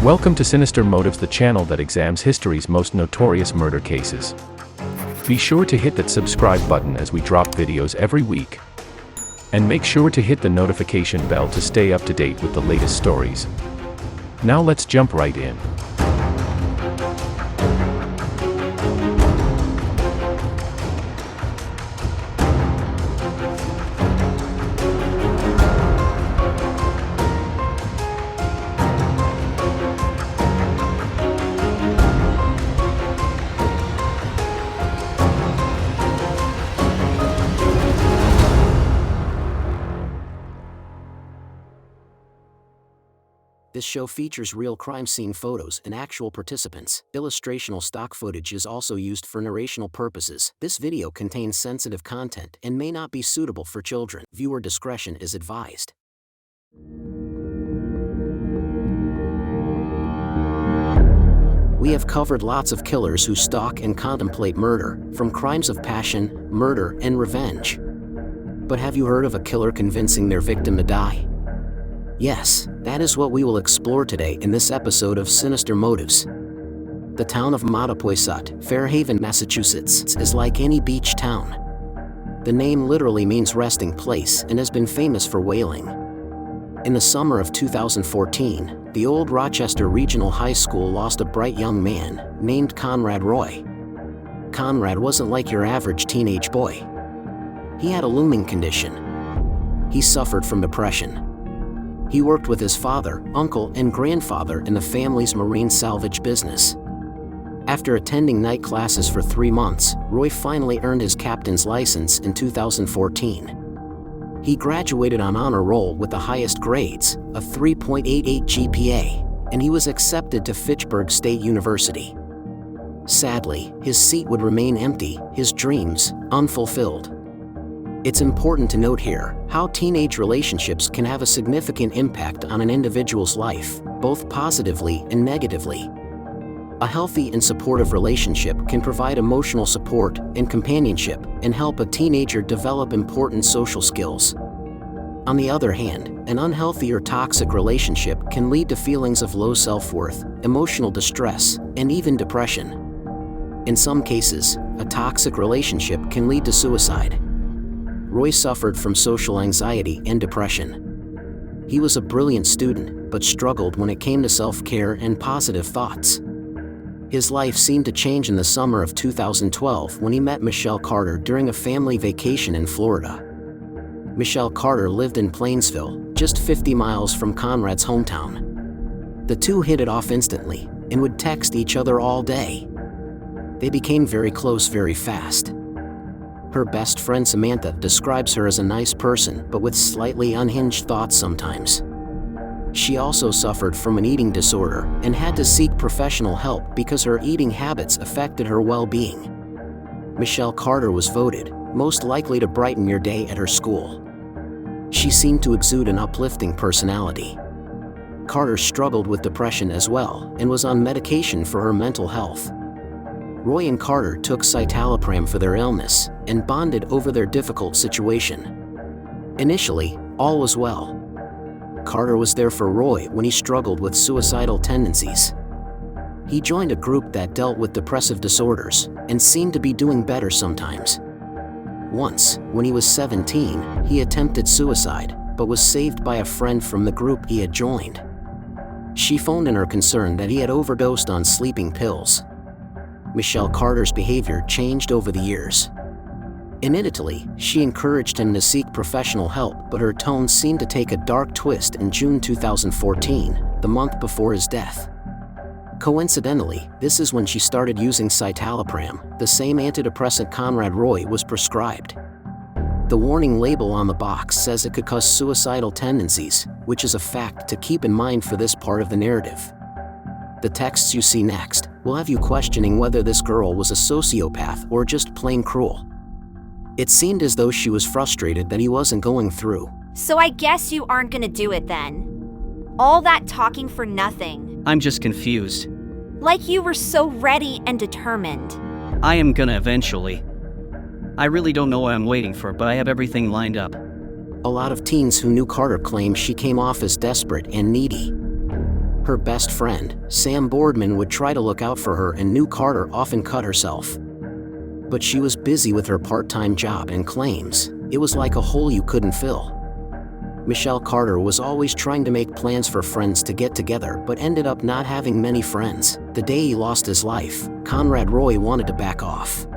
Welcome to Sinister Motives, the channel that examines history's most notorious murder cases. Be sure to hit that subscribe button as we drop videos every week. And make sure to hit the notification bell to stay up to date with the latest stories. Now let's jump right in. This show features real crime scene photos and actual participants. Illustrational stock footage is also used for narrational purposes. This video contains sensitive content and may not be suitable for children. Viewer discretion is advised. We have covered lots of killers who stalk and contemplate murder, from crimes of passion, murder, and revenge. But have you heard of a killer convincing their victim to die? Yes, that is what we will explore today in this episode of Sinister Motives. The town of Mattapoisett, Fairhaven, Massachusetts, is like any beach town. The name literally means resting place and has been famous for whaling. In the summer of 2014, the old Rochester Regional High School lost a bright young man named Conrad Roy. Conrad wasn't like your average teenage boy. He had a looming condition. He suffered from depression. He worked with his father, uncle, and grandfather in the family's marine salvage business. After attending night classes for 3 months, Roy finally earned his captain's license in 2014. He graduated on honor roll with the highest grades, a 3.88 GPA, and he was accepted to Fitchburg State University. Sadly, his seat would remain empty, his dreams unfulfilled. It's important to note here how teenage relationships can have a significant impact on an individual's life, both positively and negatively. A healthy and supportive relationship can provide emotional support and companionship and help a teenager develop important social skills. On the other hand, an unhealthy or toxic relationship can lead to feelings of low self-worth, emotional distress, and even depression. In some cases, a toxic relationship can lead to suicide. Roy suffered from social anxiety and depression. He was a brilliant student, but struggled when it came to self-care and positive thoughts. His life seemed to change in the summer of 2012 when he met Michelle Carter during a family vacation in Florida. Michelle Carter lived in Plainsville, just 50 miles from Conrad's hometown. The two hit it off instantly and would text each other all day. They became very close very fast. Her best friend Samantha describes her as a nice person but with slightly unhinged thoughts sometimes. She also suffered from an eating disorder and had to seek professional help because her eating habits affected her well-being. Michelle Carter was voted most likely to brighten your day at her school. She seemed to exude an uplifting personality. Carter struggled with depression as well and was on medication for her mental health. Roy and Carter took citalopram for their illness and bonded over their difficult situation. Initially, all was well. Carter was there for Roy when he struggled with suicidal tendencies. He joined a group that dealt with depressive disorders and seemed to be doing better sometimes. Once, when he was 17, he attempted suicide, but was saved by a friend from the group he had joined. She phoned in her concern that he had overdosed on sleeping pills. Michelle Carter's behavior changed over the years. Initially, she encouraged him to seek professional help, but her tone seemed to take a dark twist in June 2014, the month before his death. Coincidentally, this is when she started using citalopram, the same antidepressant Conrad Roy was prescribed. The warning label on the box says it could cause suicidal tendencies, which is a fact to keep in mind for this part of the narrative. The texts you see next will have you questioning whether this girl was a sociopath or just plain cruel. It seemed as though she was frustrated that he wasn't going through. So I guess you aren't gonna do it then. All that talking for nothing. I'm just confused. Like you were so ready and determined. I am gonna eventually. I really don't know what I'm waiting for, but I have everything lined up. A lot of teens who knew Carter claimed she came off as desperate and needy. Her best friend, Sam Boardman, would try to look out for her and knew Carter often cut herself. But she was busy with her part-time job and claims it was like a hole you couldn't fill. Michelle Carter was always trying to make plans for friends to get together but ended up not having many friends. The day he lost his life, Conrad Roy wanted to back off.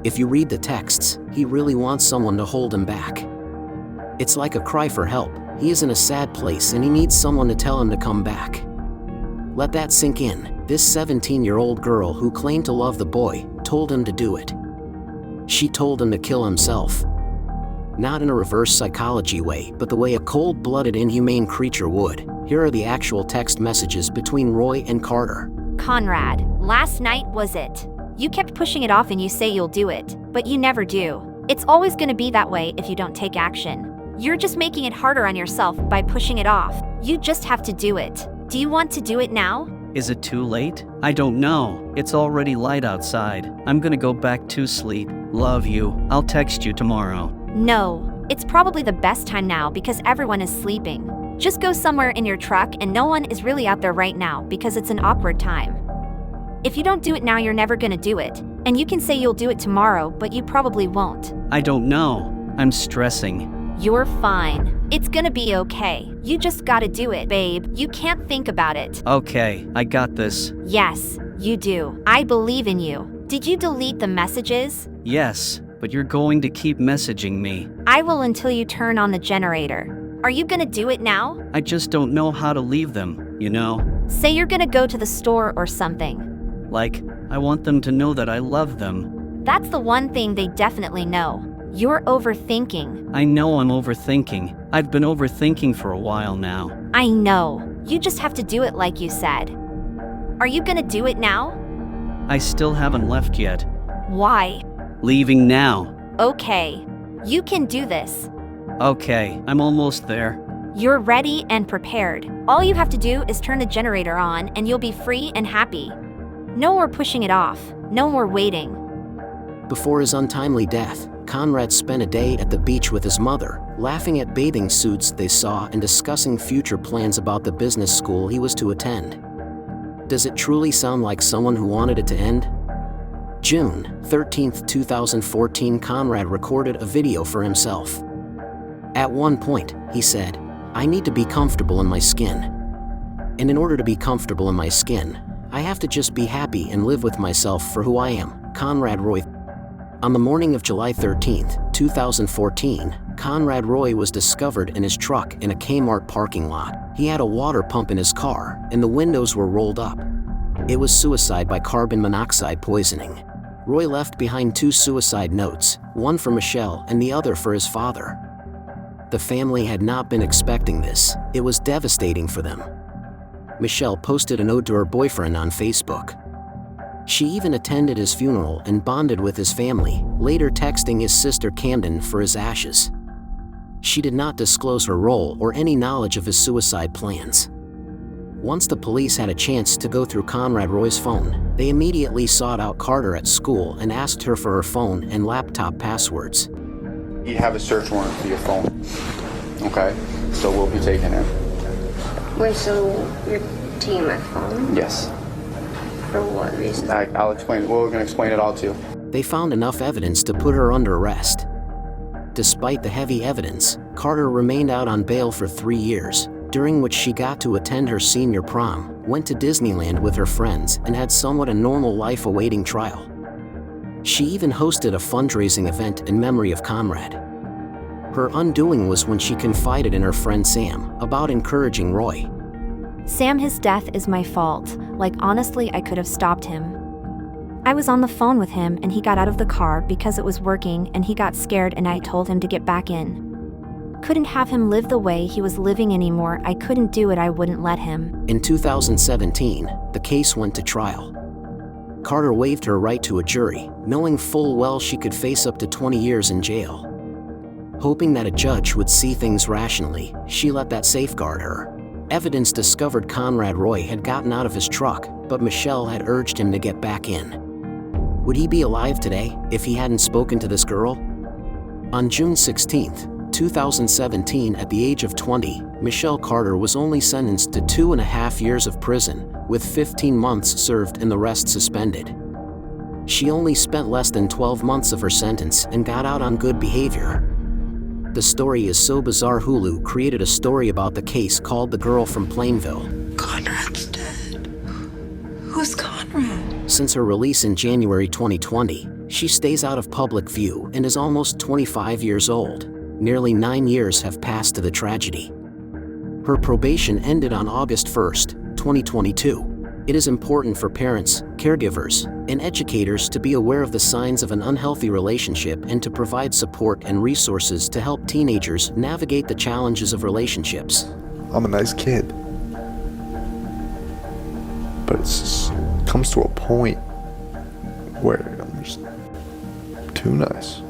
If you read the texts, he really wants someone to hold him back. It's like a cry for help. He is in a sad place and he needs someone to tell him to come back. Let that sink in. This 17-year-old girl who claimed to love the boy told him to do it. She told him to kill himself. Not in a reverse psychology way, but the way a cold-blooded, inhumane creature would. Here are the actual text messages between Roy and Carter. Conrad, last night was it? You kept pushing it off and you say you'll do it, but you never do. It's always gonna be that way if you don't take action. You're just making it harder on yourself by pushing it off. You just have to do it. Do you want to do it now? Is it too late? I don't know. It's already light outside. I'm gonna go back to sleep. Love you. I'll text you tomorrow. No, it's probably the best time now because everyone is sleeping. Just go somewhere in your truck and no one is really out there right now because it's an awkward time. If you don't do it now, you're never gonna do it. And you can say you'll do it tomorrow, but you probably won't. I don't know. I'm stressing. You're fine. It's gonna be okay. You just gotta do it, babe. You can't think about it. Okay, I got this. Yes, you do. I believe in you. Did you delete the messages? Yes, but you're going to keep messaging me. I will until you turn on the generator. Are you gonna do it now? I just don't know how to leave them, you know? Say you're gonna go to the store or something. Like, I want them to know that I love them. That's the one thing they definitely know. You're overthinking. I know I'm overthinking. I've been overthinking for a while now. I know. You just have to do it like you said. Are you gonna do it now? I still haven't left yet. Why? Leaving now. Okay. You can do this. Okay, I'm almost there. You're ready and prepared. All you have to do is turn the generator on and you'll be free and happy. No more pushing it off. No more waiting. Before his untimely death, Conrad spent a day at the beach with his mother, laughing at bathing suits they saw and discussing future plans about the business school he was to attend. Does it truly sound like someone who wanted it to end? June 13, 2014, Conrad recorded a video for himself. At one point, he said, "I need to be comfortable in my skin. And in order to be comfortable in my skin, I have to just be happy and live with myself for who I am." Conrad Roy. On the morning of July 13, 2014, Conrad Roy was discovered in his truck in a Kmart parking lot. He had a water pump in his car, and the windows were rolled up. It was suicide by carbon monoxide poisoning. Roy left behind 2 suicide notes, one for Michelle and the other for his father. The family had not been expecting this. It was devastating for them. Michelle posted an ode to her boyfriend on Facebook. She even attended his funeral and bonded with his family, later texting his sister Camden for his ashes. She did not disclose her role or any knowledge of his suicide plans. Once the police had a chance to go through Conrad Roy's phone, they immediately sought out Carter at school and asked her for her phone and laptop passwords. You have a search warrant for your phone. Okay, so we'll be taking it. Wait, so you're taking my phone? Yes. For what reason? I'll explain. We're going to explain it all to you. They found enough evidence to put her under arrest. Despite the heavy evidence, Carter remained out on bail for 3 years, during which she got to attend her senior prom, went to Disneyland with her friends, and had somewhat a normal life awaiting trial. She even hosted a fundraising event in memory of Conrad. Her undoing was when she confided in her friend Sam about encouraging Roy. Sam, his death is my fault. Like, honestly, I could have stopped him. I was on the phone with him and he got out of the car because it was working and he got scared and I told him to get back in. Couldn't have him live the way he was living anymore. I couldn't do it. I wouldn't let him. In 2017, the case went to trial. Carter waived her right to a jury, knowing full well she could face up to 20 years in jail. Hoping that a judge would see things rationally, she let that safeguard her. Evidence discovered Conrad Roy had gotten out of his truck, but Michelle had urged him to get back in. Would he be alive today if he hadn't spoken to this girl? On June 16, 2017, at the age of 20, Michelle Carter was only sentenced to 2.5 years of prison, with 15 months served and the rest suspended. She only spent less than 12 months of her sentence and got out on good behavior. The story is so bizarre Hulu created a story about the case called The Girl from Plainville. Conrad's dead. Who's Conrad? Since her release in January 2020, she stays out of public view and is almost 25 years old. Nearly 9 years have passed to the tragedy. Her probation ended on August 1, 2022. It is important for parents, caregivers, and educators to be aware of the signs of an unhealthy relationship and to provide support and resources to help teenagers navigate the challenges of relationships. I'm a nice kid. But it comes to a point where I'm just too nice.